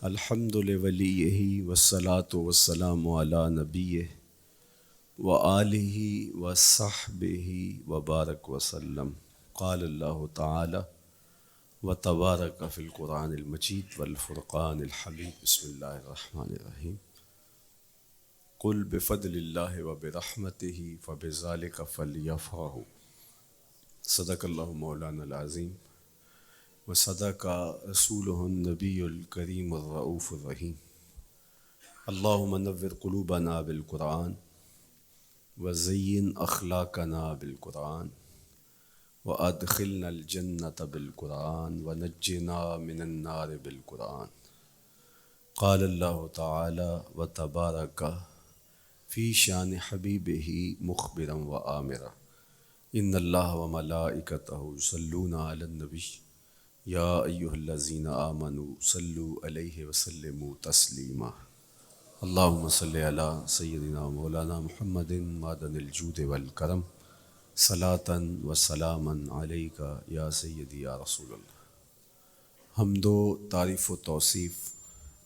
الحمد لولیہ والصلاة والسلام علی نبیہ وآلہ وصحبہ وبارک وسلم۔ قال اللہ تعالی وتبارک فی القرآن المجید والفرقان الحمید۔ بسم اللہ الرحمن الرحیم۔ قل بفضل اللہ وبرحمتہ فبذلک فلیفرحوا۔ صدق اللہ مولانا العظیم وصدق رسولہ النبی الکریم الرؤوف الرحیم۔ اللہم نور قلوبنا بالقرآن وزین اخلاقنا بالقرآن وادخلنا الجنة بالقرآن ونجنا من النار بالقرآن۔ قال اللہ تعالی وتبارک فی شان حبیبہ مخبرا وآمرا ان اللہ وملائکتہ یصلون علی النبی یا ایہا الذین آمنوا صلوا علیہ وسلموا تسلیما۔ اللہم صلی علی سیدنا مولانا محمد معدن الجود والکرم صلاۃ و سلاما علیک یا سیدی یا رسول اللہ۔ حمد و تعریف و توصیف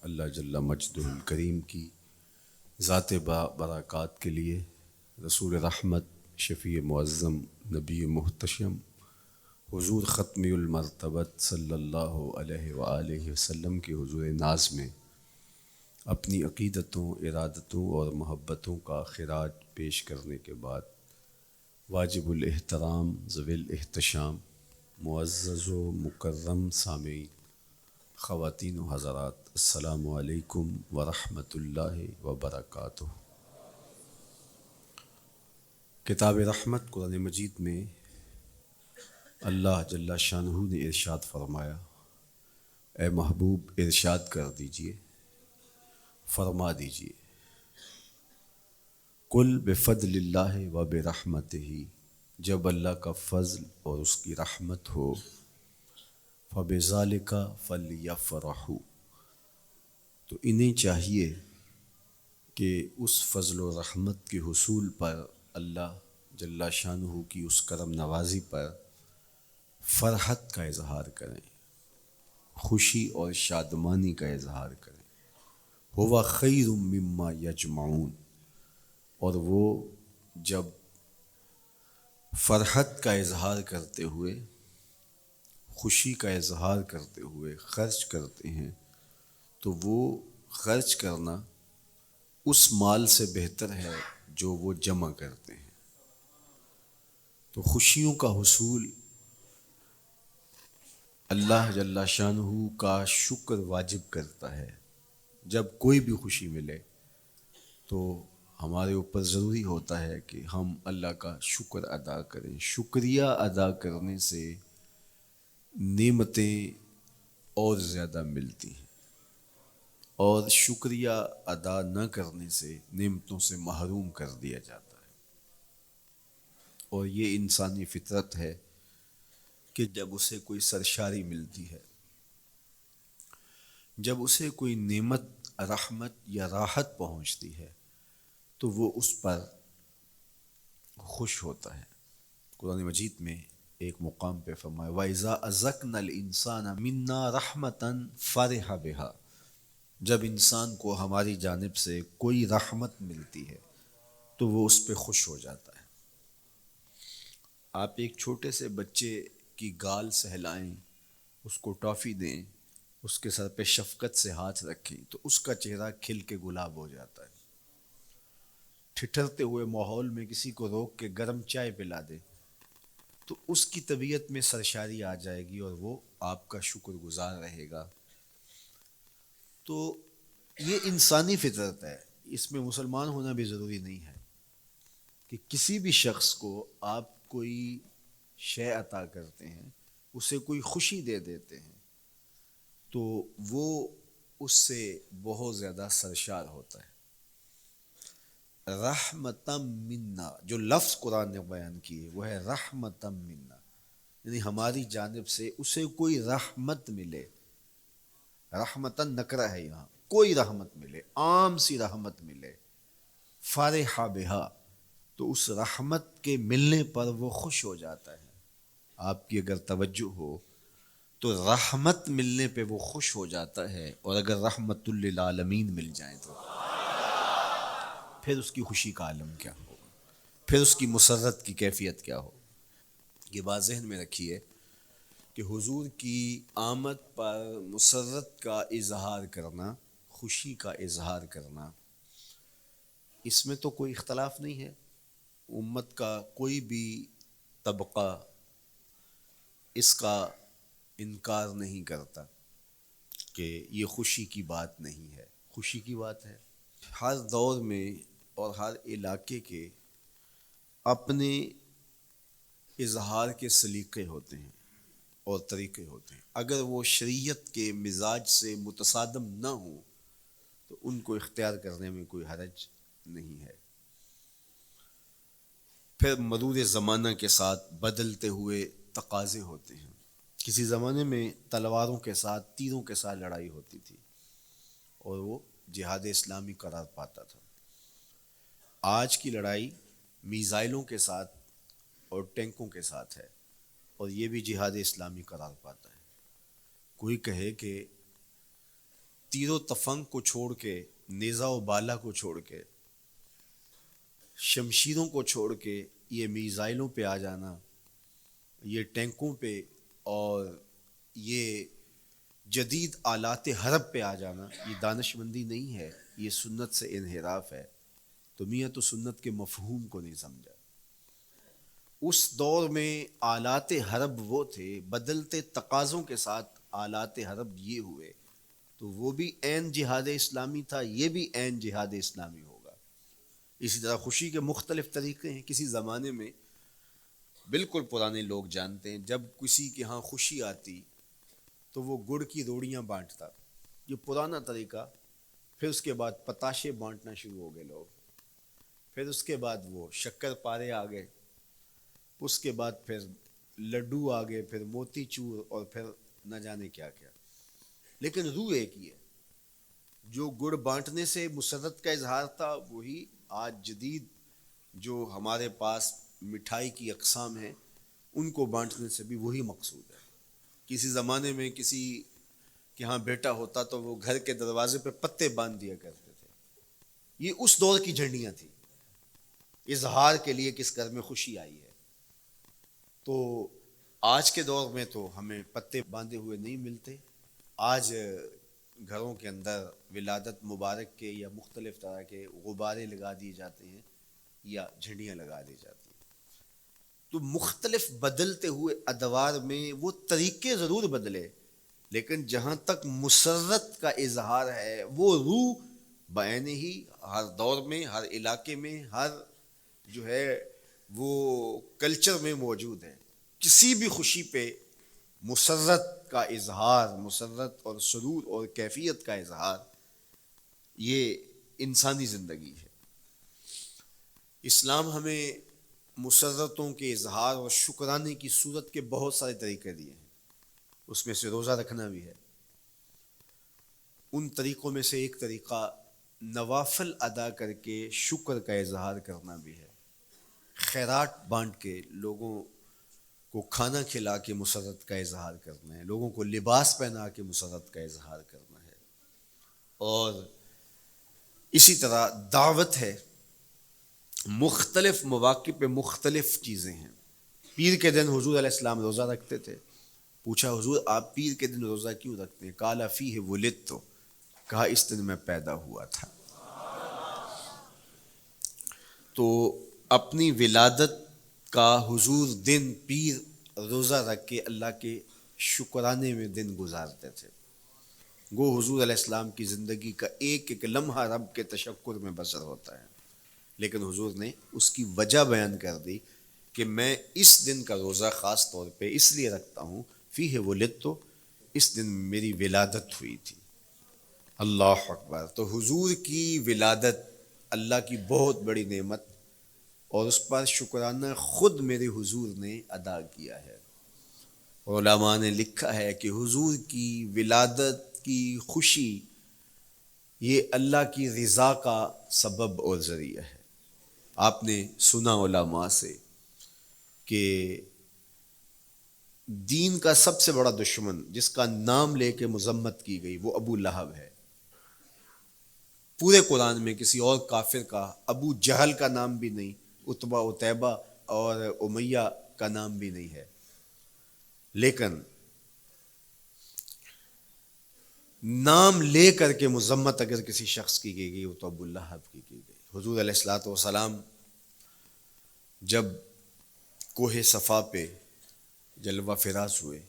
اللہ جل مجدہ الکریم کی ذات برکات کے لیے، رسول رحمت، شفیع معظم، نبی محتشم، حضور ختمی المرتبت صلی اللہ علیہ وآلہ وسلم کے حضور ناز میں اپنی عقیدتوں، ارادتوں اور محبتوں کا خراج پیش کرنے کے بعد، واجب الاحترام ذوی الاحتشام معزز و مکرم سامعین، خواتین و حضرات، السلام علیکم ورحمۃ اللہ وبرکاتہ۔ کتاب رحمت قرآن مجید میں اللہ جل شانہ نے ارشاد فرمایا، اے محبوب ارشاد کر دیجئے، فرما دیجئے، قل بفضل اللہ و برحمتہ، جب اللہ کا فضل اور اس کی رحمت ہو، فبذالک فلیفرحوا، تو انہیں چاہیے کہ اس فضل و رحمت کے حصول پر، اللہ جل شانہ کی اس کرم نوازی پر فرحت کا اظہار کریں، خوشی اور شادمانی کا اظہار کریں۔ ہوا خیر مما یجمعون، اور وہ جب فرحت کا اظہار کرتے ہوئے، خوشی کا اظہار کرتے ہوئے خرچ کرتے ہیں، تو وہ خرچ کرنا اس مال سے بہتر ہے جو وہ جمع کرتے ہیں۔ تو خوشیوں کا حصول اللہ جل شانہ کا شکر واجب کرتا ہے۔ جب کوئی بھی خوشی ملے تو ہمارے اوپر ضروری ہوتا ہے کہ ہم اللہ کا شکر ادا کریں۔ شکریہ ادا کرنے سے نعمتیں اور زیادہ ملتی ہیں، اور شکریہ ادا نہ کرنے سے نعمتوں سے محروم کر دیا جاتا ہے۔ اور یہ انسانی فطرت ہے کہ جب اسے کوئی سرشاری ملتی ہے، جب اسے کوئی نعمت، رحمت یا راحت پہنچتی ہے، تو وہ اس پر خوش ہوتا ہے۔ قرآن مجید میں ایک مقام پہ فرمایا وَإِذَا أَذَقْنَا الْإِنسَانَ مِنَّا رَحْمَةً فَرِحَ بِهَا، جب انسان کو ہماری جانب سے کوئی رحمت ملتی ہے تو وہ اس پہ خوش ہو جاتا ہے۔ آپ ایک چھوٹے سے بچے کی گال سہلائیں، اس کو ٹافی دیں، اس کے سر پہ شفقت سے ہاتھ رکھیں تو اس کا چہرہ کھل کے گلاب ہو جاتا ہے۔ ٹھٹھرتے ہوئے ماحول میں کسی کو روک کے گرم چائے پلا دے تو اس کی طبیعت میں سرشاری آ جائے گی اور وہ آپ کا شکر گزار رہے گا۔ تو یہ انسانی فطرت ہے، اس میں مسلمان ہونا بھی ضروری نہیں ہے کہ کسی بھی شخص کو آپ کوئی شے عطا کرتے ہیں، اسے کوئی خوشی دے دیتے ہیں، تو وہ اس سے بہت زیادہ سرشار ہوتا ہے۔ رحمتم منا، جو لفظ قرآن نے بیان کیے وہ ہے رحمتم منا، یعنی ہماری جانب سے اسے کوئی رحمت ملے۔ رحمتن نکرہ ہے یہاں، کوئی رحمت ملے، عام سی رحمت ملے، فرح بہا، تو اس رحمت کے ملنے پر وہ خوش ہو جاتا ہے۔ آپ کی اگر توجہ ہو تو رحمت ملنے پہ وہ خوش ہو جاتا ہے، اور اگر رحمت للعالمین مل جائیں تو پھر اس کی خوشی کا عالم کیا ہوگا، پھر اس کی مسرت کی کیفیت کیا ہو۔ یہ بات ذہن میں رکھیے کہ حضور کی آمد پر مسرت کا اظہار کرنا، خوشی کا اظہار کرنا، اس میں تو کوئی اختلاف نہیں ہے، امت کا کوئی بھی طبقہ اس کا انکار نہیں کرتا کہ یہ خوشی کی بات نہیں ہے، خوشی کی بات ہے۔ ہر دور میں اور ہر علاقے کے اپنے اظہار کے سلیقے ہوتے ہیں اور طریقے ہوتے ہیں، اگر وہ شریعت کے مزاج سے متصادم نہ ہوں تو ان کو اختیار کرنے میں کوئی حرج نہیں ہے۔ پھر مرور زمانہ کے ساتھ بدلتے ہوئے تقاضے ہوتے ہیں۔ کسی زمانے میں تلواروں کے ساتھ، تیروں کے ساتھ لڑائی ہوتی تھی اور وہ جہاد اسلامی قرار پاتا تھا۔ آج کی لڑائی میزائلوں کے ساتھ اور ٹینکوں کے ساتھ ہے، اور یہ بھی جہاد اسلامی قرار پاتا ہے۔ کوئی کہے کہ تیر و تفنگ کو چھوڑ کے، نیزہ و بالا کو چھوڑ کے، شمشیروں کو چھوڑ کے یہ میزائلوں پہ آ جانا، یہ ٹینکوں پہ اور یہ جدید آلات حرب پہ آ جانا، یہ دانش مندی نہیں ہے، یہ سنت سے انحراف ہے، تو میاں تو سنت کے مفہوم کو نہیں سمجھا۔ اس دور میں آلات حرب وہ تھے، بدلتے تقاضوں کے ساتھ آلات حرب یہ ہوئے، تو وہ بھی عین جہاد اسلامی تھا، یہ بھی عین جہاد اسلامی ہوگا۔ اسی طرح خوشی کے مختلف طریقے ہیں۔ کسی زمانے میں بالکل پرانے لوگ جانتے ہیں، جب کسی کے ہاں خوشی آتی تو وہ گڑ کی روڑیاں بانٹتا، یہ پرانا طریقہ۔ پھر اس کے بعد پتاشے بانٹنا شروع ہو گئے لوگ، پھر اس کے بعد وہ شکر پارے آ گئے، اس کے بعد پھر لڈو آ گئے، پھر موتی چور، اور پھر نہ جانے کیا کیا۔ لیکن روح ایک ہی ہے۔ جو گڑ بانٹنے سے مسرت کا اظہار تھا، وہی آج جدید جو ہمارے پاس مٹھائی کی اقسام ہیں، ان کو بانٹنے سے بھی وہی مقصود ہے۔ کسی زمانے میں کسی کے ہاں بیٹا ہوتا تو وہ گھر کے دروازے پہ پتے باندھ دیا کرتے تھے، یہ اس دور کی جھنڈیاں تھیں، اظہار کے لیے کس گھر میں خوشی آئی ہے۔ تو آج کے دور میں تو ہمیں پتے باندھے ہوئے نہیں ملتے، آج گھروں کے اندر ولادت مبارک کے یا مختلف طرح کے غبارے لگا دیے جاتے ہیں یا جھنڈیاں لگا دی جاتی ہیں۔ تو مختلف بدلتے ہوئے ادوار میں وہ طریقے ضرور بدلے، لیکن جہاں تک مسرت کا اظہار ہے وہ روح بعین ہی ہر دور میں، ہر علاقے میں، ہر جو ہے وہ کلچر میں موجود ہے۔ کسی بھی خوشی پہ مسرت کا اظہار، مسرت اور سرور اور کیفیت کا اظہار، یہ انسانی زندگی ہے۔ اسلام ہمیں مسرتوں کے اظہار اور شکرانے کی صورت کے بہت سارے طریقے دیے ہیں، اس میں سے روزہ رکھنا بھی ہے۔ ان طریقوں میں سے ایک طریقہ نوافل ادا کر کے شکر کا اظہار کرنا بھی ہے، خیرات بانٹ کے لوگوں کو کھانا کھلا کے مسرت کا اظہار کرنا ہے، لوگوں کو لباس پہنا کے مسرت کا اظہار کرنا ہے۔ اور اسی طرح دعوت ہے، مختلف مواقع پہ مختلف چیزیں ہیں۔ پیر کے دن حضور علیہ السلام روزہ رکھتے تھے، پوچھا حضور آپ پیر کے دن روزہ کیوں رکھتے ہیں؟ قال فیہ ولدت، کہا اس دن میں پیدا ہوا تھا۔ تو اپنی ولادت کا حضور دن پیر روزہ رکھ کے اللہ کے شکرانے میں دن گزارتے تھے۔ گو حضور علیہ السلام کی زندگی کا ایک ایک لمحہ رب کے تشکر میں بسر ہوتا ہے، لیکن حضور نے اس کی وجہ بیان کر دی کہ میں اس دن کا روزہ خاص طور پہ اس لیے رکھتا ہوں، فیہ ولدت، اس دن میری ولادت ہوئی تھی۔ اللہ اکبر۔ تو حضور کی ولادت اللہ کی بہت بڑی نعمت، اور اس پر شکرانہ خود میرے حضور نے ادا کیا ہے۔ علماء نے لکھا ہے کہ حضور کی ولادت کی خوشی یہ اللہ کی رضا کا سبب اور ذریعہ ہے۔ آپ نے سنا علماء سے کہ دین کا سب سے بڑا دشمن جس کا نام لے کے مذمت کی گئی وہ ابو لہب ہے۔ پورے قرآن میں کسی اور کافر کا ابو جہل کا نام بھی نہیں، عتبہ عتیبہ اور امیہ کا نام بھی نہیں ہے، لیکن نام لے کر کے مذمت اگر کسی شخص کی گئی وہ تو ابو لہب کی گئی۔ حضور علیہ الصلوۃ والسلام جب کوہ صفا پہ جلوہ فراز ہوئے،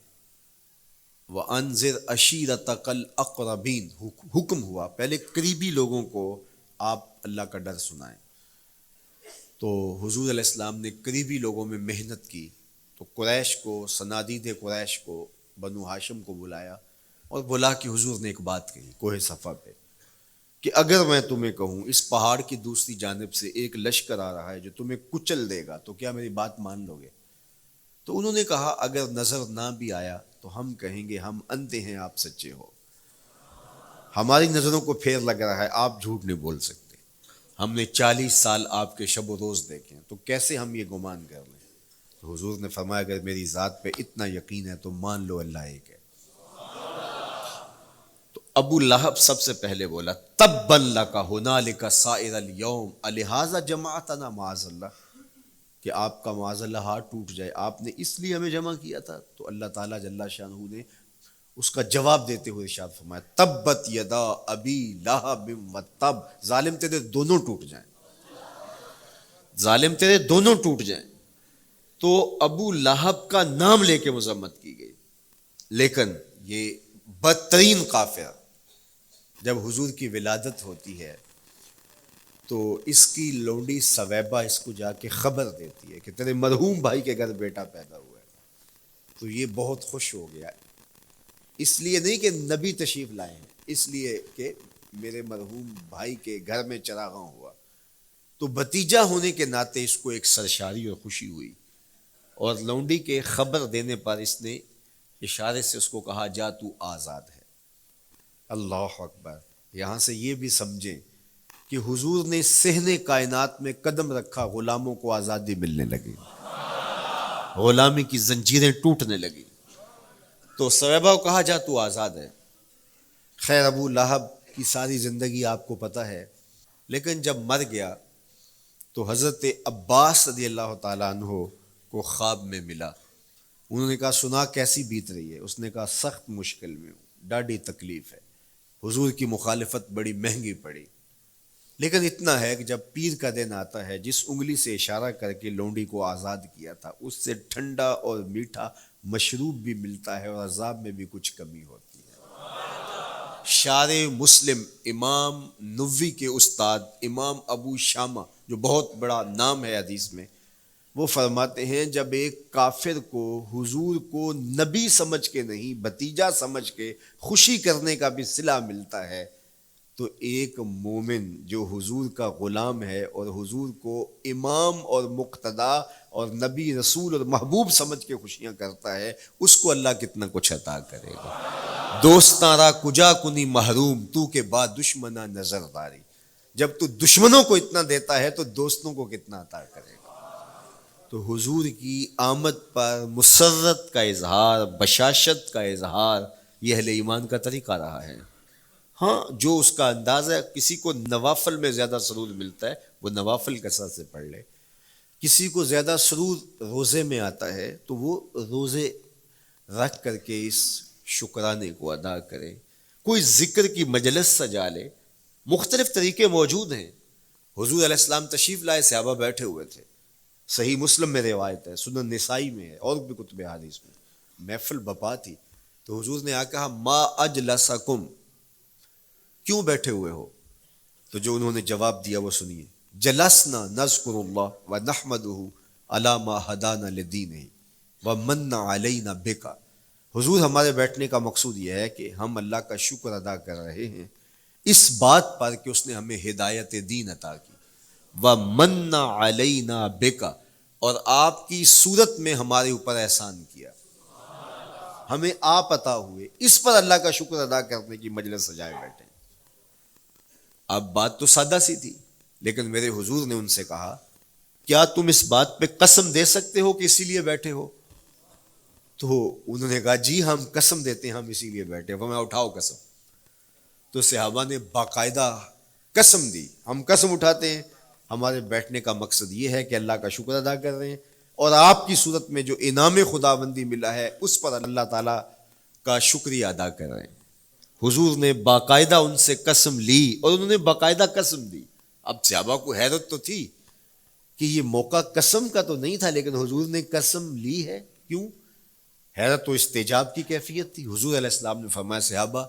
وَأَنذِرْ عَشِيرَتَكَ الْأَقْرَبِينَ، حکم ہوا پہلے قریبی لوگوں کو آپ اللہ کا ڈر سنائیں، تو حضور علیہ السلام نے قریبی لوگوں میں محنت کی، تو قریش کو، صنادید قریش کو، بنو ہاشم کو بلایا اور بلا کہ حضور نے ایک بات کہی کوہ صفا پہ کہ اگر میں تمہیں کہوں اس پہاڑ کی دوسری جانب سے ایک لشکر آ رہا ہے جو تمہیں کچل دے گا تو کیا میری بات مان لو گے؟ تو انہوں نے کہا اگر نظر نہ بھی آیا تو ہم کہیں گے ہم اندھے ہیں، آپ سچے ہو، ہماری نظروں کو پھیر لگ رہا ہے، آپ جھوٹ نہیں بول سکتے، ہم نے 40 سال آپ کے شب و روز دیکھے ہیں، تو کیسے ہم یہ گمان کر لیں؟ تو حضور نے فرمایا اگر میری ذات پہ اتنا یقین ہے تو مان لو اللہ ایک ہے۔ تو ابو لہب سب سے پہلے بولا تبا لک ھنالک سائر الیوم الہذا جمعتنا، معاذ اللہ، کہ آپ کا معاذ اللہ ہاتھ ٹوٹ جائے، آپ نے اس لیے ہمیں جمع کیا تھا؟ تو اللہ تعالیٰ جل شانہ نے اس کا جواب دیتے ہوئے ارشاد فرمایا تبت یدا ابی لہب وتب، ظالم تیرے دونوں ٹوٹ جائیں، ظالم تیرے دونوں ٹوٹ جائیں۔ تو ابو لہب کا نام لے کے مذمت کی گئی، لیکن یہ بدترین کافر جب حضور کی ولادت ہوتی ہے تو اس کی لونڈی سویبہ اس کو جا کے خبر دیتی ہے کہ تیرے مرحوم بھائی کے گھر بیٹا پیدا ہوا ہے، تو یہ بہت خوش ہو گیا، اس لیے نہیں کہ نبی تشریف لائے ہیں، اس لیے کہ میرے مرحوم بھائی کے گھر میں چراغاں ہوا، تو بھتیجا ہونے کے ناطے اس کو ایک سرشاری اور خوشی ہوئی، اور لونڈی کے خبر دینے پر اس نے اشارے سے اس کو کہا جا تو آزاد ہے۔ اللہ اکبر! یہاں سے یہ بھی سمجھیں کہ حضور نے صحن کائنات میں قدم رکھا، غلاموں کو آزادی ملنے لگی، غلامی کی زنجیریں ٹوٹنے لگی، تو صحابہ کو کہا جا تو آزاد ہے۔ خیر ابو لہب کی ساری زندگی آپ کو پتہ ہے، لیکن جب مر گیا تو حضرت عباس رضی اللہ تعالیٰ عنہ کو خواب میں ملا، انہوں نے کہا سنا کیسی بیت رہی ہے؟ اس نے کہا سخت مشکل میں ہوں، ڈاڑھی تکلیف ہے، حضور کی مخالفت بڑی مہنگی پڑی، لیکن اتنا ہے کہ جب پیر کا دن آتا ہے جس انگلی سے اشارہ کر کے لونڈی کو آزاد کیا تھا اس سے ٹھنڈا اور میٹھا مشروب بھی ملتا ہے اور عذاب میں بھی کچھ کمی ہوتی ہے۔ شارع مسلم امام نووی کے استاد امام ابو شامہ جو بہت بڑا نام ہے حدیث میں، وہ فرماتے ہیں جب ایک کافر کو حضور کو نبی سمجھ کے نہیں بھتیجا سمجھ کے خوشی کرنے کا بھی صلہ ملتا ہے، تو ایک مومن جو حضور کا غلام ہے اور حضور کو امام اور مقتدا اور نبی رسول اور محبوب سمجھ کے خوشیاں کرتا ہے، اس کو اللہ کتنا کچھ عطا کرے گا۔ دوستاں را کجا کنی محروم، تو کے بعد دشمنہ نظر داری، جب تو دشمنوں کو اتنا دیتا ہے تو دوستوں کو کتنا عطا کرے گا۔ تو حضور کی آمد پر مسرت کا اظہار، بشاشت کا اظہار، یہ اہل ایمان کا طریقہ رہا ہے۔ ہاں جو اس کا انداز ہے، کسی کو نوافل میں زیادہ سرور ملتا ہے وہ نوافل کثرت سے پڑھ لے، کسی کو زیادہ سرور روزے میں آتا ہے تو وہ روزے رکھ کر کے اس شکرانے کو ادا کرے، کوئی ذکر کی مجلس سجا لے، مختلف طریقے موجود ہیں۔ حضور علیہ السلام تشریف لائے، صحابہ بیٹھے ہوئے تھے، صحیح مسلم میں روایت ہے، سنن نسائی میں ہے اور بھی کتب حدیث میں، محفل بپا تھی، تو حضور نے آ کہا ما اجلسکم، کیوں بیٹھے ہوئے ہو؟ تو جو انہوں نے جواب دیا وہ سنیے، جلسنا نذکر اللہ ونحمدہ علی ما ہدانا لدینہ ومن علینا بک، حضور ہمارے بیٹھنے کا مقصود یہ ہے کہ ہم اللہ کا شکر ادا کر رہے ہیں اس بات پر کہ اس نے ہمیں ہدایت دین عطا کی، ومن علینا بک، اور آپ کی صورت میں ہمارے اوپر احسان کیا، ہمیں آپ عطا ہوئے، اس پر اللہ کا شکر ادا کرنے کی مجلس سجائے بیٹھے۔ اب بات تو سادہ سی تھی، لیکن میرے حضور نے ان سے کہا کیا تم اس بات پہ قسم دے سکتے ہو کہ اسی لیے بیٹھے ہو؟ تو انہوں نے کہا جی ہم قسم دیتے ہیں ہم اسی لیے بیٹھے ہیں. فرمایا اٹھاؤ قسم. تو صحابہ نے باقاعدہ قسم دی, ہم قسم اٹھاتے ہیں, ہمارے بیٹھنے کا مقصد یہ ہے کہ اللہ کا شکر ادا کر رہے ہیں اور آپ کی صورت میں جو انعام خداوندی ملا ہے اس پر اللہ تعالیٰ کا شکریہ ادا کر رہے ہیں. حضور نے باقاعدہ ان سے قسم لی اور انہوں نے باقاعدہ قسم دی. اب صحابہ کو حیرت تو تھی کہ یہ موقع قسم کا تو نہیں تھا, لیکن حضور نے قسم لی ہے, کیوں؟ حیرت و استجاب کی کیفیت تھی. حضور علیہ السلام نے فرمایا صحابہ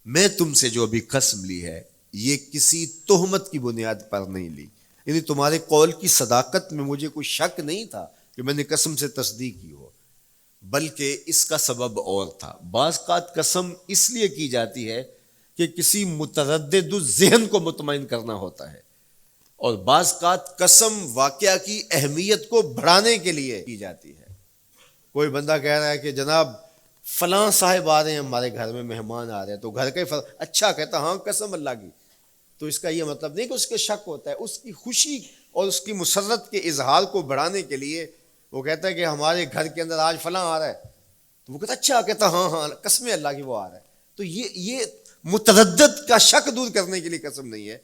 میں تم سے جو ابھی قسم لی ہے یہ کسی تہمت کی بنیاد پر نہیں لی, یعنی تمہارے قول کی صداقت میں مجھے کوئی شک نہیں تھا کہ میں نے قسم سے تصدیق کی ہو, بلکہ اس کا سبب اور تھا. بعض اوقات قسم اس لیے کی جاتی ہے کہ کسی متردد ذہن کو مطمئن کرنا ہوتا ہے, اور بعض اوقات قسم واقعہ کی اہمیت کو بڑھانے کے لیے کی جاتی ہے. کوئی بندہ کہہ رہا ہے کہ جناب فلاں صاحب آ رہے ہیں ہمارے گھر میں, مہمان آ رہے ہیں, تو گھر کا ہی اچھا کہتا ہاں قسم اللہ کی, تو اس کا یہ مطلب نہیں کہ اس کے شک ہوتا ہے, اس کی خوشی اور اس کی مسرت کے اظہار کو بڑھانے کے لیے وہ کہتا ہے کہ ہمارے گھر کے اندر آج فلاں آ رہا ہے, تو وہ کہتا اچھا کہتا ہاں ہاں قسم اللہ کی وہ آ رہا ہے. تو یہ متردد کا شک دور کرنے کے لیے قسم نہیں ہے,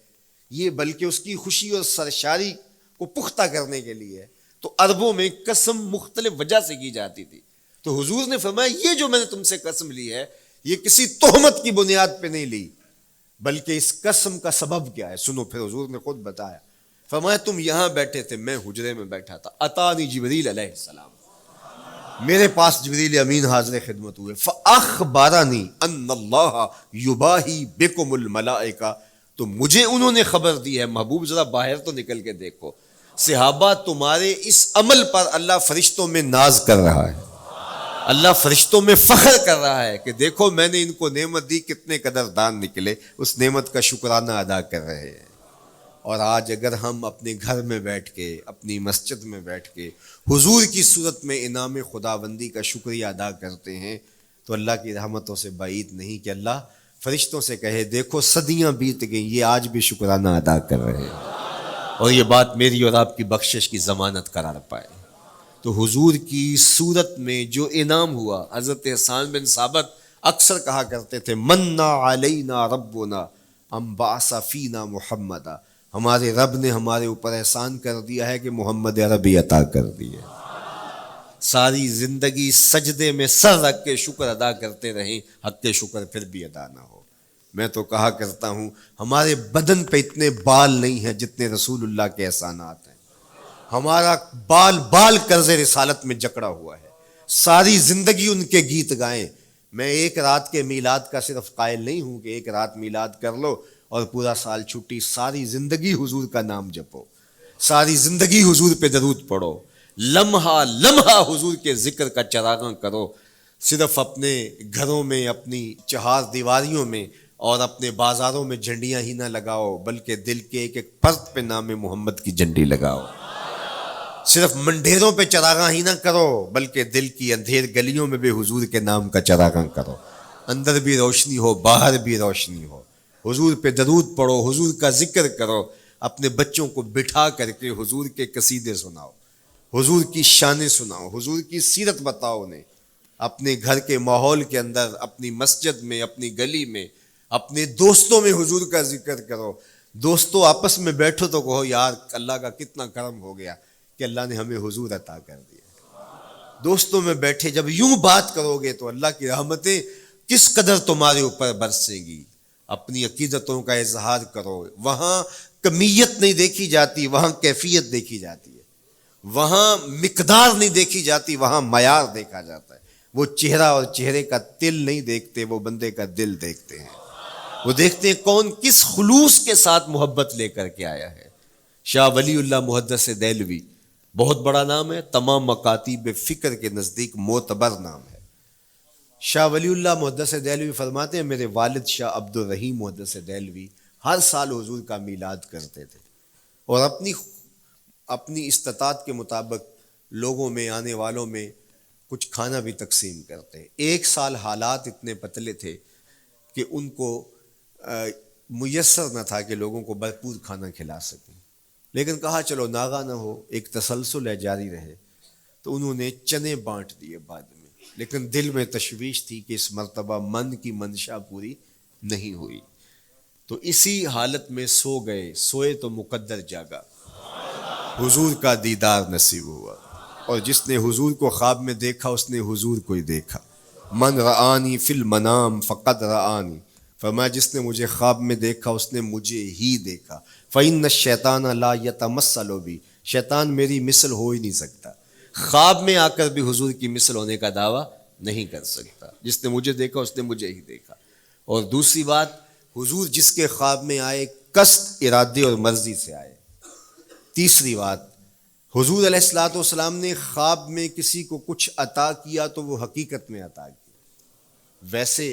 یہ بلکہ اس کی خوشی اور سرشاری کو پختہ کرنے کے لیے ہے. تو عربوں میں قسم مختلف وجہ سے کی جاتی تھی. تو حضور نے فرمایا یہ جو میں نے تم سے قسم لی ہے یہ کسی تہمت کی بنیاد پہ نہیں لی, بلکہ اس قسم کا سبب کیا ہے سنو. پھر حضور نے خود بتایا, فرمایا تم یہاں بیٹھے تھے, میں حجرے میں بیٹھا تھا, اتانی جبریل علیہ السلام, میرے پاس جبریل امین حاضر خدمت ہوئے, فاخبرنی ان اللہ یباہی بکم الملائکہ, تو مجھے انہوں نے خبر دی ہے, محبوب ذرا باہر تو نکل کے دیکھو, صحابہ تمہارے اس عمل پر اللہ فرشتوں میں ناز کر رہا ہے, اللہ فرشتوں میں فخر کر رہا ہے کہ دیکھو میں نے ان کو نعمت دی, کتنے قدردان نکلے, اس نعمت کا شکرانہ ادا کر رہے ہیں. اور آج اگر ہم اپنے گھر میں بیٹھ کے, اپنی مسجد میں بیٹھ کے حضور کی صورت میں انعام خداوندی کا شکریہ ادا کرتے ہیں تو اللہ کی رحمتوں سے بعید نہیں کہ اللہ فرشتوں سے کہے دیکھو صدیاں بیت گئیں یہ آج بھی شکرانہ ادا کر رہے ہیں, اور یہ بات میری اور آپ کی بخشش کی ضمانت قرار پائے. تو حضور کی صورت میں جو انعام ہوا, حضرت حسان بن ثابت اکثر کہا کرتے تھے منا علینا ربنا ام بعث فینا محمدا, ہمارے رب نے ہمارے اوپر احسان کر دیا ہے کہ محمد عربی عطا کر دیے. ساری زندگی سجدے میں سر رکھ کے شکر ادا کرتے رہیں, حق شکر پھر بھی ادا نہ ہو. میں تو کہا کرتا ہوں ہمارے بدن پہ اتنے بال نہیں ہیں جتنے رسول اللہ کے احسانات ہیں. ہمارا بال بال قرض رسالت میں جکڑا ہوا ہے, ساری زندگی ان کے گیت گائیں. میں ایک رات کے میلاد کا صرف قائل نہیں ہوں کہ ایک رات میلاد کر لو اور پورا سال چھٹی, ساری زندگی حضور کا نام جپو, ساری زندگی حضور پہ درود پڑھو, لمحہ لمحہ حضور کے ذکر کا چراغاں کرو. صرف اپنے گھروں میں, اپنی چہار دیواریوں میں اور اپنے بازاروں میں جھنڈیاں ہی نہ لگاؤ, بلکہ دل کے ایک ایک فرد پہ نام محمد کی جھنڈی لگاؤ. صرف منڈیروں پہ چراغاں ہی نہ کرو بلکہ دل کی اندھیر گلیوں میں بھی حضور کے نام کا چراغاں کرو, اندر بھی روشنی ہو باہر بھی روشنی ہو. حضور پہ درود پڑھو, حضور کا ذکر کرو, اپنے بچوں کو بٹھا کر کے حضور کے قصیدے سناؤ, حضور کی شانیں سناؤ, حضور کی سیرت بتاؤ انہیں. اپنے گھر کے ماحول کے اندر, اپنی مسجد میں, اپنی گلی میں, اپنے دوستوں میں حضور کا ذکر کرو. دوستوں آپس میں بیٹھو تو کہو یار اللہ کا کتنا کرم ہو گیا کہ اللہ نے ہمیں حضور عطا کر دیا. دوستوں میں بیٹھے جب یوں بات کرو گے تو اللہ کی رحمتیں کس قدر تمہارے اوپر برسیں گی. اپنی عقیدتوں کا اظہار کرو, وہاں کمیت نہیں دیکھی جاتی, وہاں کیفیت دیکھی جاتی ہے, وہاں مقدار نہیں دیکھی جاتی, وہاں معیار دیکھا جاتا ہے. وہ چہرہ اور چہرے کا تل نہیں دیکھتے, وہ بندے کا دل دیکھتے ہیں. وہ دیکھتے ہیں کون کس خلوص کے ساتھ محبت لے کر کے آیا ہے. شاہ ولی اللہ محدث دہلوی بہت بڑا نام ہے, تمام مکاتیب فکر کے نزدیک معتبر نام ہے. شاہ ولی اللہ محدث دہلوی فرماتے ہیں میرے والد شاہ عبد الرحیم محدث دہلوی ہر سال حضور کا میلاد کرتے تھے, اور اپنی استطاعت کے مطابق لوگوں میں, آنے والوں میں کچھ کھانا بھی تقسیم کرتے. ایک سال حالات اتنے پتلے تھے کہ ان کو میسر نہ تھا کہ لوگوں کو بھرپور کھانا کھلا سکیں, لیکن کہا چلو ناغہ نہ ہو, ایک تسلسل ہے جاری رہے, تو انہوں نے چنے بانٹ دیے بعد میں. لیکن دل میں تشویش تھی کہ اس مرتبہ من کی منشا پوری نہیں ہوئی، تو اسی حالت میں سو گئے، سوئے تو مقدر جاگا، حضور کا دیدار نصیب ہوا، اور جس نے حضور کو خواب میں دیکھا اس نے حضور کو ہی دیکھا۔ من رآنی فی المنام فقد رآنی، فرمایا جس نے مجھے خواب میں دیکھا اس نے مجھے ہی دیکھا۔ فإن الشیطان لا یتمثل بی، شیطان میری مثل ہو ہی نہیں سکتا، خواب میں آ کر بھی حضور کی مثل ہونے کا دعویٰ نہیں کر سکتا، جس نے مجھے دیکھا اس نے مجھے ہی دیکھا۔ اور دوسری بات، حضور جس کے خواب میں آئے قصد، ارادے اور مرضی سے آئے۔ تیسری بات، حضور علیہ الصلوۃ والسلام نے خواب میں کسی کو کچھ عطا کیا تو وہ حقیقت میں عطا کیا۔ ویسے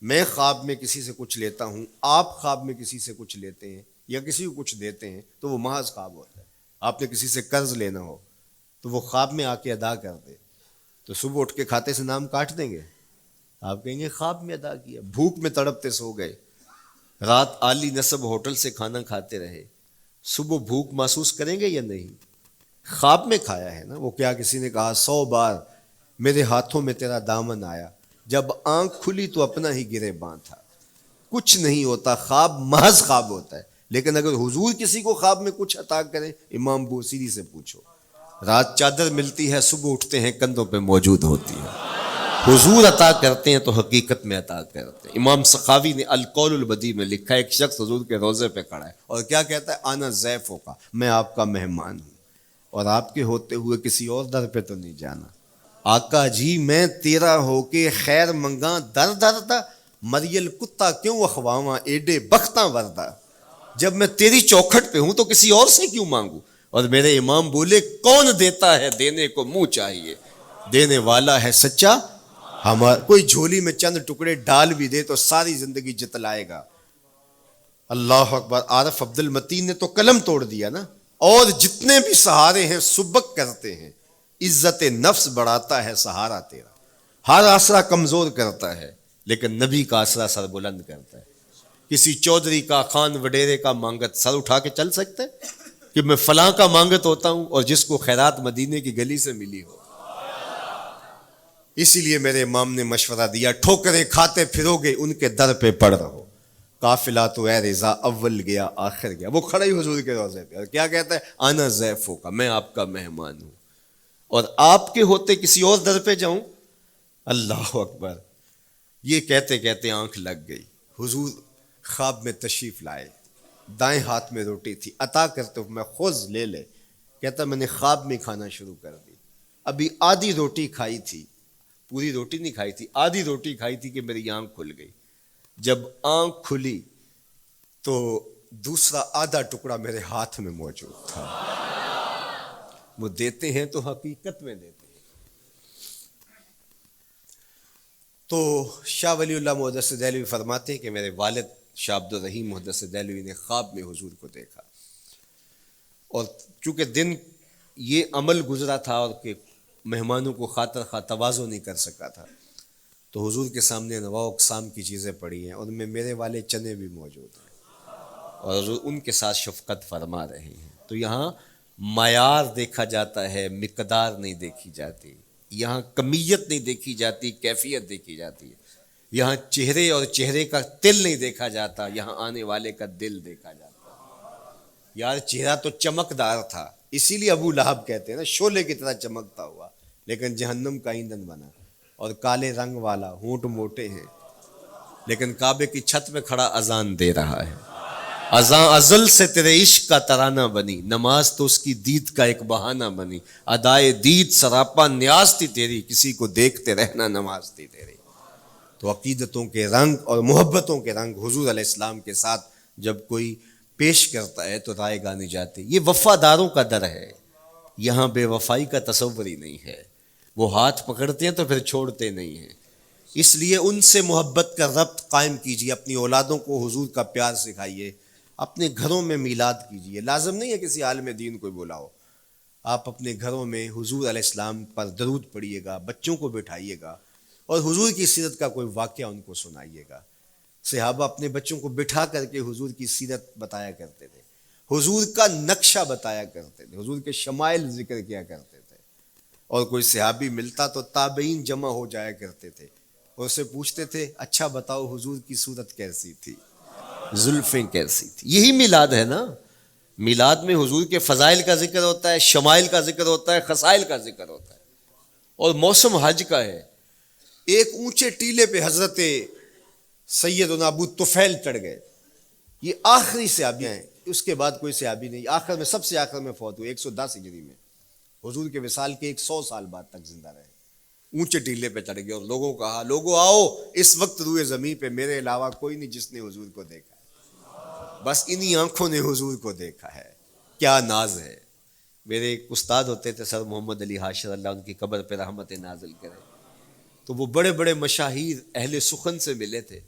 میں خواب میں کسی سے کچھ لیتا ہوں، آپ خواب میں کسی سے کچھ لیتے ہیں یا کسی کو کچھ دیتے ہیں تو وہ محض خواب ہوتا ہے۔ آپ نے کسی سے قرض لینا ہو تو وہ خواب میں آ کے ادا کر دے تو صبح اٹھ کے کھاتے سے نام کاٹ دیں گے؟ آپ کہیں گے خواب میں ادا کیا۔ بھوک میں تڑپتے سو گئے، رات عالی نسب ہوٹل سے کھانا کھاتے رہے، صبح بھوک محسوس کریں گے یا نہیں؟ خواب میں کھایا ہے نا۔ وہ کیا کسی نے کہا 100 بار میرے ہاتھوں میں تیرا دامن آیا، جب آنکھ کھلی تو اپنا ہی گریباں تھا۔ کچھ نہیں ہوتا، خواب محض خواب ہوتا ہے۔ لیکن اگر حضور کسی کو خواب میں کچھ عطا کریں، امام بوصیری سے پوچھو، رات چادر ملتی ہے، صبح اٹھتے ہیں کندھوں پہ موجود ہوتی ہے۔ حضور عطا کرتے ہیں تو حقیقت میں عطا کرتے ہیں۔ امام سخاوی نے القول البدیع میں لکھا ہے، ایک شخص حضور کے روضے پہ کھڑا ہے اور کیا کہتا ہے؟ آنا ضیفوں کا، میں آپ کا مہمان ہوں، اور آپ کے ہوتے ہوئے کسی اور در پہ تو نہیں جانا۔ آقا جی میں تیرا ہو کے خیر منگاں در در دا، مریل کتا کیوں اخواواں ایڈے بختاں وردہ، جب میں تیری چوکھٹ پہ ہوں تو کسی اور سے کیوں مانگوں؟ اور میرے امام بولے کون دیتا ہے دینے کو منہ چاہیے، دینے والا ہے سچا ہمارا۔ کوئی جھولی میں چند ٹکڑے ڈال بھی دے تو ساری زندگی جتلائے گا۔ اللہ اکبر۔ عارف عبد المتین نے تو قلم توڑ دیا نا۔ اور جتنے بھی سہارے ہیں سبک کرتے ہیں، عزت نفس بڑھاتا ہے سہارا تیرا، ہر آسرا کمزور کرتا ہے لیکن نبی کا آسرا سر بلند کرتا ہے۔ کسی چودھری کا، خان وڈیرے کا مانگت سر اٹھا کے چل سکتے کہ میں فلاں کا مانگت ہوتا ہوں اور جس کو خیرات مدینے کی گلی سے ملی ہو؟ اسی لیے میرے امام نے مشورہ دیا، ٹھوکریں کھاتے پھرو گے ان کے در پہ پڑ رہو، قافلہ تو اے رضا اول گیا آخر گیا۔ وہ کھڑا ہی حضور کے روضے پہ اور کیا کہتا ہے؟ آنا ضیفوں کا، میں آپ کا مہمان ہوں، اور آپ کے ہوتے کسی اور در پہ جاؤں؟ اللہ اکبر۔ یہ کہتے کہتے آنکھ لگ گئی۔ حضور خواب میں تشریف لائے، دائیں ہاتھ میں روٹی تھی، عطا کرتے میں خذ لے لے۔ کہتا میں نے خواب میں کھانا شروع کر دی، ابھی آدھی روٹی کھائی تھی، پوری روٹی نہیں کھائی تھی، آدھی روٹی کھائی تھی کہ میری آنکھ کھل گئی۔ جب آنکھ کھلی تو دوسرا آدھا ٹکڑا میرے ہاتھ میں موجود تھا۔ وہ دیتے ہیں تو حقیقت میں دیتے ہیں۔ تو شاہ ولی اللہ محدث دہلوی فرماتے ہیں کہ میرے والد شاہ عبد الرحیم محدث دہلوی نے خواب میں حضور کو دیکھا، اور چونکہ دن یہ عمل گزرا تھا اور کہ مہمانوں کو خاطر خواہ تواضع نہیں کر سکا تھا، تو حضور کے سامنے انواع و اقسام کی چیزیں پڑی ہیں، ان میں میرے والے چنے بھی موجود ہیں، اور حضور ان کے ساتھ شفقت فرما رہے ہیں۔ تو یہاں معیار دیکھا جاتا ہے، مقدار نہیں دیکھی جاتی، یہاں کمیت نہیں دیکھی جاتی، کیفیت دیکھی جاتی ہے۔ یہاں چہرے اور چہرے کا تل نہیں دیکھا جاتا، یہاں آنے والے کا دل دیکھا جاتا۔ یار چہرہ تو چمکدار تھا، اسی لیے ابو لہب کہتے ہیں نا شعلے کی طرح چمکتا ہوا، لیکن جہنم کا ایندھن بنا، اور کالے رنگ والا، ہونٹ موٹے ہیں، لیکن کعبے کی چھت پہ کھڑا اذان دے رہا ہے۔ اذان ازل سے تیرے عشق کا ترانہ بنی، نماز تو اس کی دید کا ایک بہانہ بنی، ادائے دید سراپا نیاز تھی تیری، کسی کو دیکھتے رہنا نماز تھی تیری۔ تو عقیدتوں کے رنگ اور محبتوں کے رنگ حضور علیہ السلام کے ساتھ جب کوئی پیش کرتا ہے تو رائے گانی جاتی۔ یہ وفاداروں کا در ہے، یہاں بے وفائی کا تصور ہی نہیں ہے۔ وہ ہاتھ پکڑتے ہیں تو پھر چھوڑتے نہیں ہیں، اس لیے ان سے محبت کا ربط قائم کیجیے، اپنی اولادوں کو حضور کا پیار سکھائیے، اپنے گھروں میں میلاد کیجیے۔ لازم نہیں ہے کسی عالم دین کو بلاؤ، آپ اپنے گھروں میں حضور علیہ السلام پر درود پڑھیے گا، بچوں کو بٹھائیے گا، اور حضور کی سیرت کا کوئی واقعہ ان کو سنائیے گا۔ صحابہ اپنے بچوں کو بٹھا کر کے حضور کی سیرت بتایا کرتے تھے، حضور کا نقشہ بتایا کرتے تھے، حضور کے شمائل ذکر کیا کرتے تھے۔ اور کوئی صحابی ملتا تو تابعین جمع ہو جایا کرتے تھے اور اسے پوچھتے تھے اچھا بتاؤ حضور کی صورت کیسی تھی، زلفیں کیسی تھی. یہی میلاد ہے نا. میلاد میں حضور کے فضائل کا ذکر ہوتا ہے، شمائل کا ذکر ہوتا ہے، خصائل کا ذکر ہوتا ہے. اور موسم حج کا ہے. ایک اونچے ٹیلے پہ حضرت سیدنا ابو طفیل چڑھ گئے. یہ آخری صحابی ہیں، اس کے بعد کوئی صحابی نہیں. آخر میں سب سے آخر میں فوت ہوئے 110 ہجری میں. حضور کے وصال کے 100 سال بعد تک زندہ رہے. اونچے ٹیلے پہ چڑھ گئے اور لوگوں کو کہا لوگوں آؤ، اس وقت روئے زمین پہ میرے علاوہ کوئی نہیں جس نے حضور کو دیکھا ہے. بس انہی آنکھوں نے حضور کو دیکھا ہے. کیا ناز ہے. میرے ایک استاد ہوتے تھے سر محمد علی حاشر، اللہ ان کی قبر پہ رحمت نازل کرے. تو وہ بڑے بڑے مشاہیر اہل سخن سے ملے تھے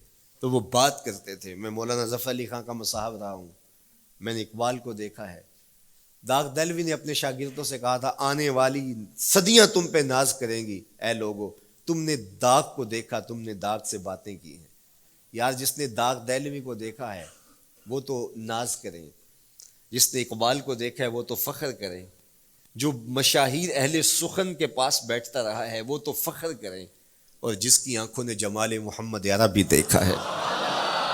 تو وہ بات کرتے تھے. میں مولانا ظفر علی خان کا مصاحب رہا ہوں، میں نے اقبال کو دیکھا ہے. داغ دہلوی نے اپنے شاگردوں سے کہا تھا آنے والی صدیاں تم پہ ناز کریں گی اے لوگو، تم نے داغ کو دیکھا، تم نے داغ سے باتیں کی ہیں. یار جس نے داغ دہلوی کو دیکھا ہے وہ تو ناز کریں، جس نے اقبال کو دیکھا ہے وہ تو فخر کریں، جو مشاہیر اہل سخن کے پاس بیٹھتا رہا ہے وہ تو فخر کریں، اور جس کی آنکھوں نے جمال محمد عربی دیکھا ہے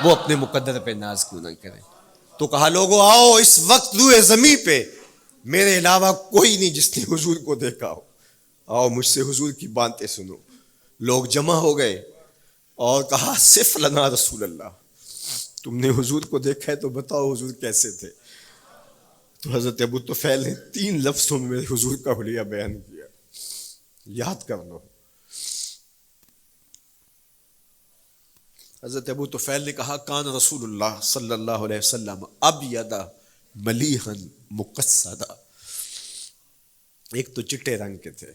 وہ اپنے مقدر پہ ناز کیوں نہ کریں. تو کہا لوگوں آؤ، اس وقت روئے زمین پہ میرے علاوہ کوئی نہیں جس نے حضور کو دیکھا ہو، آؤ مجھ سے حضور کی باتیں سنو. لوگ جمع ہو گئے اور کہا صف لنا رسول اللہ، تم نے حضور کو دیکھا ہے تو بتاؤ حضور کیسے تھے. تو حضرت ابو طفیل نے 3 لفظوں میں میرے حضور کا حلیہ بیان کیا، یاد کر لو. حضرت ابو طفیل نے کہا کان رسول اللہ صلی اللہ علیہ وسلم ابیض ملیحا مقصدا. ایک تو چٹے رنگ کے تھے،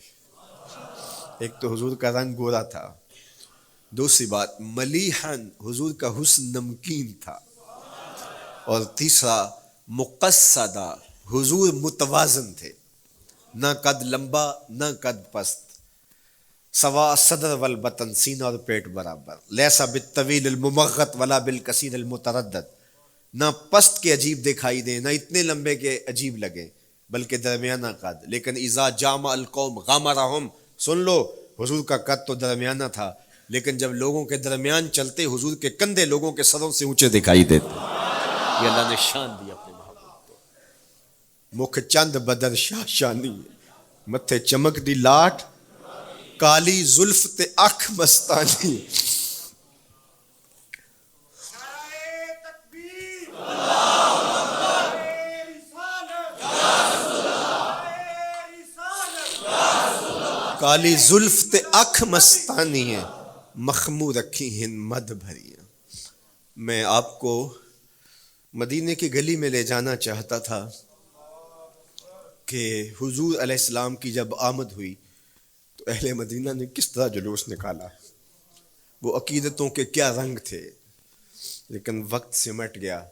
ایک تو حضور کا رنگ گورا تھا. دوسری بات ملیحا، حضور کا حسن نمکین تھا. اور تیسرا مقصدا، حضور متوازن تھے، نہ قد لمبا نہ قد پست، سوا صدر والبطن، سینہ اور پیٹ برابر. لیسا بالطویل الممغط ولا بالکثیر المتردد، نہ پست کے عجیب دکھائی دیں نہ اتنے لمبے کے عجیب لگیں بلکہ درمیانہ قد. لیکن اذا جامع القوم غامرہم، سن لو حضور کا قد تو درمیانہ تھا لیکن جب لوگوں کے درمیان چلتے حضور کے کندھے لوگوں کے سروں سے اونچے دکھائی دیتے. یہ اللہ نے شان دی اپنے محبوب کو. مکھ چند بدر شاہ شانی، متھے چمک دی لاٹ، کالی زلف تے اکھ مستانی. کالی زلف تے اکھ مستانی ہے، مخمور رکھی ہن مد بھریاں. میں آپ کو مدینے کی گلی میں لے جانا چاہتا تھا کہ حضور علیہ السلام کی جب آمد ہوئی تو اہل مدینہ نے کس طرح جلوس نکالا، وہ عقیدتوں کے کیا رنگ تھے. لیکن وقت سمٹ گیا.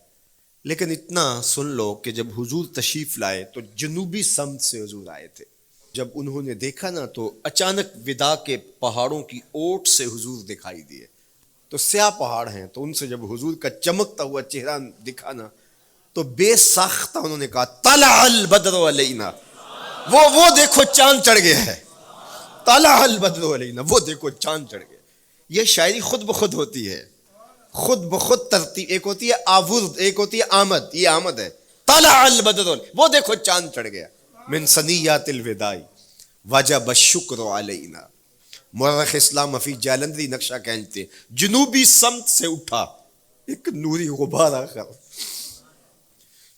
لیکن اتنا سن لو کہ جب حضور تشریف لائے تو جنوبی سمت سے حضور آئے تھے. جب انہوں نے دیکھا نا تو اچانک وداع کے پہاڑوں کی اوٹ سے حضور دکھائی دیے. تو سیاہ پہاڑ ہیں تو ان سے جب حضور کا چمکتا ہوا چہرہ دکھا نا تو بے ساختہ انہوں نے کہا طلع البدر علینا، وہ دیکھو چاند چڑھ گیا ہے. طلع البدر علینا، وہ دیکھو چاند چڑھ گیا. یہ شاعری خود بخود ہوتی ہے، خود بخود ترتیب. ایک ہوتی ہے آورد، ایک ہوتی ہے آمد. یہ آمد ہے. طلع البدر، وہ دیکھو چاند چڑھ گیا. من ثنیات الوداع وجب الشکر علینا. مورخ اسلام حفیظ جالندری نقشہ کھینچتے جنوبی سمت سے اٹھا ایک نوری غبار آخر.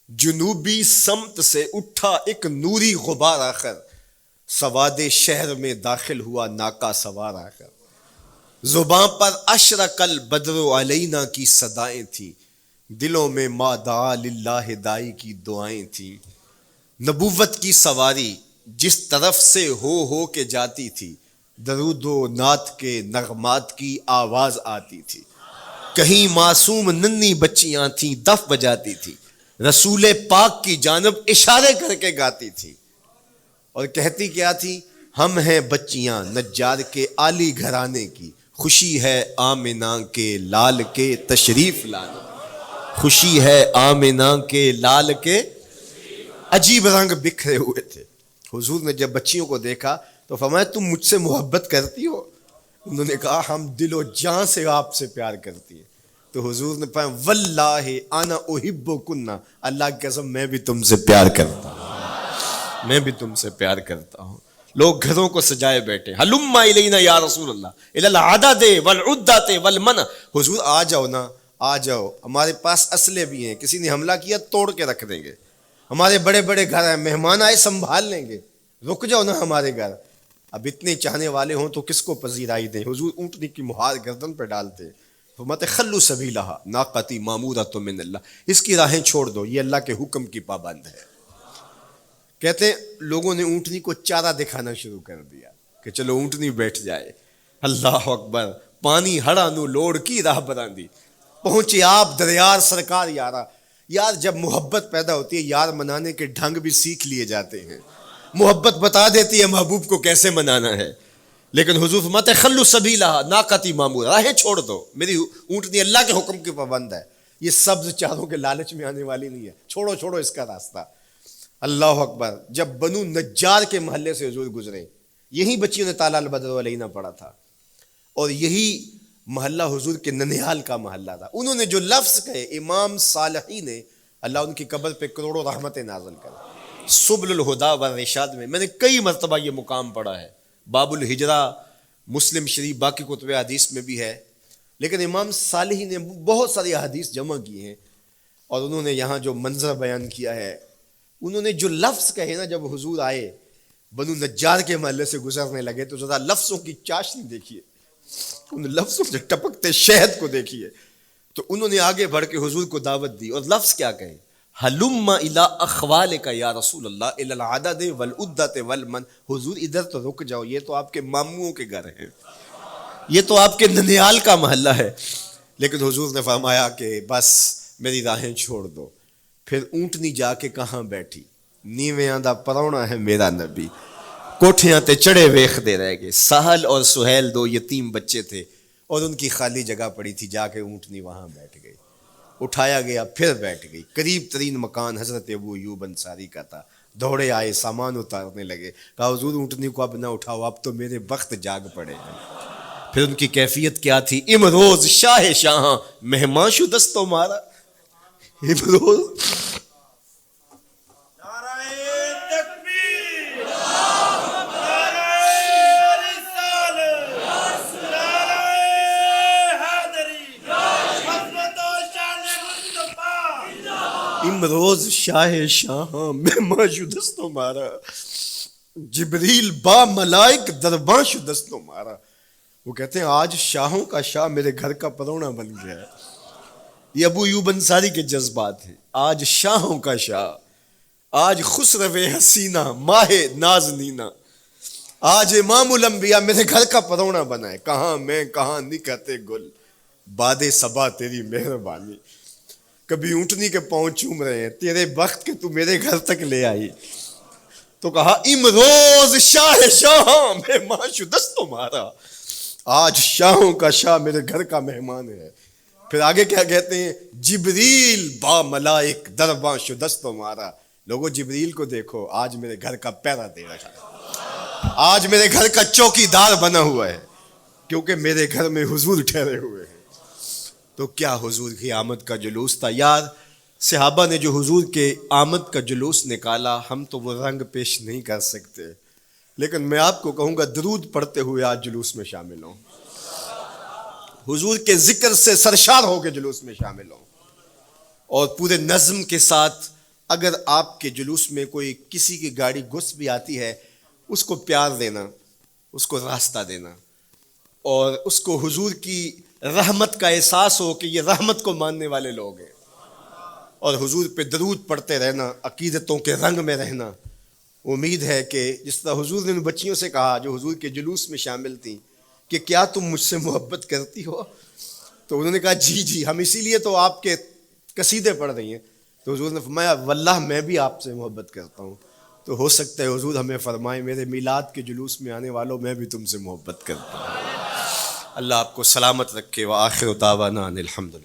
جنوبی سمت سے اٹھا ایک نوری غبار آخر، سواد شہر میں داخل ہوا ناکا سوار آخر. زباں پر اشرق البدر علینا کی صدائیں تھیں، دلوں میں ما دعا للہ دائی کی دعائیں تھیں. نبوت کی سواری جس طرف سے ہو کے جاتی تھی، درود و نعت کے نغمات کی آواز آتی تھی. کہیں معصوم ننھی بچیاں تھیں دف بجاتی تھی، رسول پاک کی جانب اشارے کر کے گاتی تھی اور کہتی کیا تھی؟ ہم ہیں بچیاں نجار کے عالی گھرانے کی، خوشی ہے آمنہ کے لال کے تشریف لانے. خوشی ہے آمنہ کے لال کے. عجیب رنگ بکھرے ہوئے تھے. حضور نے جب بچیوں کو دیکھا تو فرمایا تم مجھ سے محبت کرتی ہو؟ انہوں نے کہا ہم دل و جان سے آپ سے پیار کرتی ہیں. تو حضور نے فرمایا واللہ انا احبکن، اللہ کی قسم میں بھی تم سے پیار کرتا ہوں، میں بھی تم سے پیار کرتا ہوں. لوگ گھروں کو سجائے بیٹھے، ہلم الینا یا رسول اللہ الی العدد والعدۃ والمن، حضور آ جاؤ نا، آ جاؤ، ہمارے پاس اسلحے بھی ہیں، کسی نے حملہ کیا توڑ کے رکھ دیں گے، ہمارے بڑے بڑے گھر ہیں، مہمان آئے سنبھال لیں گے، رک جاؤ نا ہمارے گھر. اب اتنے چاہنے والے ہوں تو کس کو پذیرائی دیں؟ حضور اونٹنی کی مہار گردن پہ ڈالتے، فرماتے خلو سبیلہا ناقتی مامورۃ من اللہ، اس کی راہیں چھوڑ دو، یہ اللہ کے حکم کی پابند ہے. کہتے ہیں لوگوں نے اونٹنی کو چارہ دکھانا شروع کر دیا کہ چلو اونٹنی بیٹھ جائے. اللہ اکبر، پانی ہڑا نو لوڑ کی راہ براندی، پہنچے آپ دریار سرکار یارا. یار جب محبت پیدا ہوتی ہے یار منانے کے ڈھنگ بھی سیکھ لیے جاتے ہیں، محبت بتا دیتی ہے محبوب کو کیسے منانا ہے. لیکن حضور فرماتے خلو سبیلہا ناقتی مامور، راہیں چھوڑ دو، میری اونٹنی اللہ کے حکم کی پابند ہے، یہ سبز چاروں کے لالچ میں آنے والی نہیں ہے، چھوڑو چھوڑو اس کا راستہ. اللہ اکبر، جب بنو نجار کے محلے سے حضور گزرے، یہی بچیوں نے تالا البدر علینا پڑھا تھا، اور یہی محلہ حضور کے ننیال کا محلہ تھا. انہوں نے جو لفظ کہے، امام صالحی نے، اللہ ان کی قبر پہ کروڑوں رحمتیں نازل کرے. سبل الہدا والرشاد میں نے کئی مرتبہ یہ مقام پڑھا ہے، باب الہجرہ مسلم شریف باقی کتب حدیث میں بھی ہے، لیکن امام صالحی نے بہت ساری حدیث جمع کی ہیں، اور انہوں نے یہاں جو منظر بیان کیا ہے، انہوں نے جو لفظ کہے نا، جب حضور آئے بنو نجار کے محلے سے گزرنے لگے تو ذرا لفظوں کی چاشنی دیکھیے، ان لفظوں سے ٹپکتے شہد کو دیکھیے. تو انہوں نے آگے بڑھ کے حضور کو دعوت دی، اور لفظ کیا کہے، ہلم الی اخوالک یا رسول اللہ الی العدد والعدۃ والمن، حضور ادھر تو رک جاؤ، یہ تو آپ کے ماموں کے گھر ہیں، یہ تو آپ کے ننیال کا محلہ ہے. لیکن حضور نے فرمایا کہ بس میری راہیں چھوڑ دو. پھر اونٹنی جا کے کہاں بیٹھی، نیویاں دا پرونا ہے میرا نبی، کوٹھیاں تے چڑھے ویخ دے رہ گئے. سہل اور سہیل دو یتیم بچے تھے، اور ان کی خالی جگہ پڑی تھی، جا کے اونٹنی وہاں بیٹھ گئی. اٹھایا گیا پھر بیٹھ گئی. قریب ترین مکان حضرت ابو ایوب انصاری کا تھا. دوڑے آئے، سامان اتارنے لگے، کہا حضور اونٹنی کو اب نہ اٹھاؤ، اب تو میرے وقت جاگ پڑے ہیں. پھر ان کی کیفیت کیا تھی، امروز شاہ شاہاں مہمان شو دستو مارا. امروز امروز شاہ شاہاں مہمان شدست و مارا، جبریل با ملائک درباں شدست و مارا. وہ کہتے ہیں آج شاہوں کا شاہ میرے گھر کا پرونا بن گیا ہے. یہ ابو ایوب انصاری کے جذبات ہیں. آج شاہوں کا شاہ، آج خسرو حسینہ ماہ نازنینہ، آج امام الانبیاء میرے گھر کا پرونا بنا ہے. کہاں میں کہاں نکھتے گل، باد صبا تیری مہربانی. کبھی اونٹنی کے پاؤں چوم رہے ہیں، تیرے وقت کے تو میرے گھر تک لے آئی. تو کہا امروز شاہ شاہاں مہمان شدست و مارا، آج شاہوں کا شاہ میرے گھر کا مہمان ہے. پھر آگے کیا کہتے ہیں، جبریل با ملائک درباں شدست و مارا. لوگوں جبریل کو دیکھو، آج میرے گھر کا پہرا دے رہا ہے، آج میرے گھر کا چوکی دار بنا ہوا ہے، کیونکہ میرے گھر میں حضور ٹھہرے ہوئے ہیں. تو کیا حضور کی آمد کا جلوس تھا یار. صحابہ نے جو حضور کے آمد کا جلوس نکالا، ہم تو وہ رنگ پیش نہیں کر سکتے، لیکن میں آپ کو کہوں گا درود پڑھتے ہوئے آج جلوس میں شامل ہوں، حضور کے ذکر سے سرشار ہو کے جلوس میں شامل ہوں، اور پورے نظم کے ساتھ. اگر آپ کے جلوس میں کوئی کسی کی گاڑی گھس بھی آتی ہے، اس کو پیار دینا، اس کو راستہ دینا، اور اس کو حضور کی رحمت کا احساس ہو کہ یہ رحمت کو ماننے والے لوگ ہیں، اور حضور پہ درود پڑھتے رہنا، عقیدتوں کے رنگ میں رہنا. امید ہے کہ جس طرح حضور نے ان بچیوں سے کہا جو حضور کے جلوس میں شامل تھیں کہ کیا تم مجھ سے محبت کرتی ہو، تو انہوں نے کہا جی جی، ہم اسی لیے تو آپ کے قصیدے پڑھ رہی ہیں. تو حضور نے فرمایا واللہ میں بھی آپ سے محبت کرتا ہوں. تو ہو سکتا ہے حضور ہمیں فرمائیں میرے میلاد کے جلوس میں آنے والوں میں بھی تم سے محبت کرتا ہوں. اللہ آپ کو سلامت رکھے. وآخر دعوانا ان الحمدللہ.